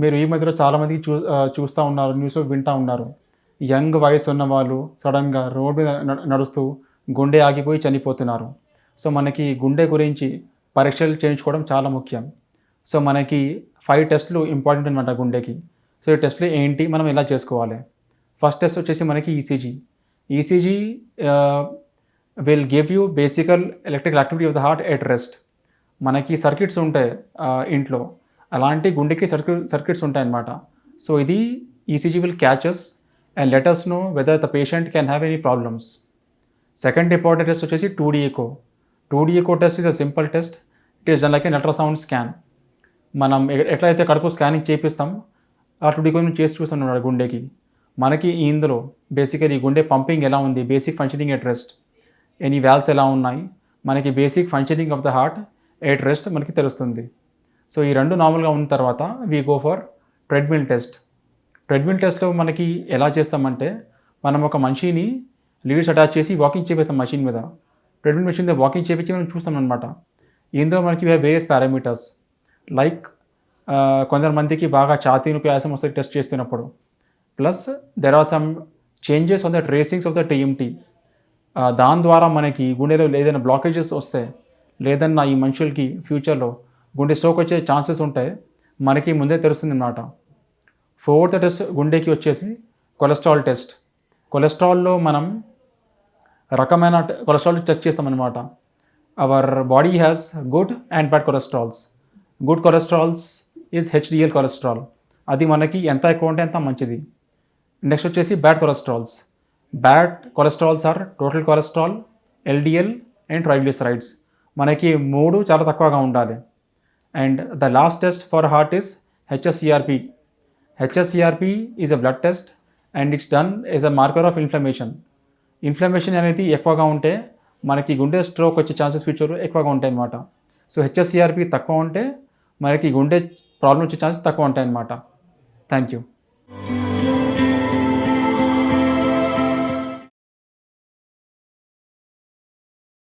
మీరు ఈ మధ్యలో చాలామందికి చూస్తూ ఉన్నారు, న్యూస్లో వింటూ ఉన్నారు. యంగ్ వయసు ఉన్న వాళ్ళు సడన్గా రోడ్ మీద నడుస్తూ గుండె ఆగిపోయి చనిపోతున్నారు. సో మనకి గుండె గురించి పరీక్షలు చేయించుకోవడం చాలా ముఖ్యం. సో మనకి 5 టెస్టులు ఇంపార్టెంట్ అనమాట గుండెకి. సో ఈ టెస్టులు ఏంటి, మనం ఎలా చేసుకోవాలి? ఫస్ట్ టెస్ట్ వచ్చేసి మనకి ECG. ECG will give you basically electrical activity of the heart at rest. మనకి సర్క్యూట్స్ ఉంటాయి ఇంట్లో, అలాంటి గుండెకి సర్క్యూట్స్ ఉంటాయన్నమాట. సో ఇది ECG will catches and let us know whether the patient can have any problems. Second important test వచ్చేసి 2D echo. 2D echo test is a simple test. It is done like an ultrasound scan. మనం ఎట్లయితే కడుపు scanning చేపిస్తాం ఆ 2D echo చేసి చూస్తాం అన్నమాట గుండెకి. మనకి ఇందులో బేసికలీ గుండె పంపింగ్ ఎలా ఉంది, basic functioning at rest, any valves ఎలా ఉన్నాయి, మనకి basic functioning of the heart at rest మనకి తెలుస్తుంది. సో ఈ రెండు నార్మల్గా ఉన్న తర్వాత we go for treadmill test. Treadmill టెస్ట్లో మనకి ఎలా చేస్తామంటే, మనం ఒక మనిషిని లీడ్స్ అటాచ్ చేసి వాకింగ్ చేపిస్తాం మెషిన్ మీద. ట్రెడ్మిల్ మెషిన్ మీద వాకింగ్ చేపించి మనం చూస్తాం అనమాట. ఇందులో మనకి వేరియస్ పారామీటర్స్ లైక్ కొంతమందికి బాగా ఛాతీ నొప్పి ఆయాసం వస్తుంది టెస్ట్ చేస్తున్నప్పుడు. Plus there are some changes on the tracings of the TMT. దాని ద్వారా మనకి గుండెలో ఏదైనా బ్లాకేజెస్ వస్తే, లేదన్నా ఈ మనుషులకి ఫ్యూచర్లో గుండె స్ట్రోక్ వచ్చే ఛాన్సెస్ ఉంటాయి, మనకి ముందే తెలుస్తుంది అన్నమాట. ఫోర్త్ టెస్ట్ గుండెకి వచ్చేసి కొలెస్ట్రాల్ టెస్ట్. కొలెస్ట్రాల్లో మనం రకమైన కొలెస్ట్రాల్ చెక్ చేస్తామన్నమాట. Our body has good and bad cholesterols. Good cholesterols is HDL cholesterol. అది మనకి ఎంత ఎక్కువ ఉంటే అంత మంచిది. నెక్స్ట్ వచ్చేసి bad cholesterols. Bad cholesterols are total cholesterol, LDL and triglycerides. మనకి 3 చాలా తక్కువగా ఉండాలి. And the last test for heart is HSCRP. HSCRP is a blood test and it's done is a marker of inflammation. Inflammation అనేది ఎక్కువగా ఉంటే మనకి గుండె stroke వచ్చే ఛాన్సెస్ ఫ్యూచర్లో ఎక్కువగా ఉంటాయి అన్నమాట. సో హెచ్ఎస్సిఆర్పి తక్కువ ఉంటే మనకి గుండె ప్రాబ్లం వచ్చే ఛాన్సెస్ తక్కువ ఉంటాయి అన్నమాట. Thank you.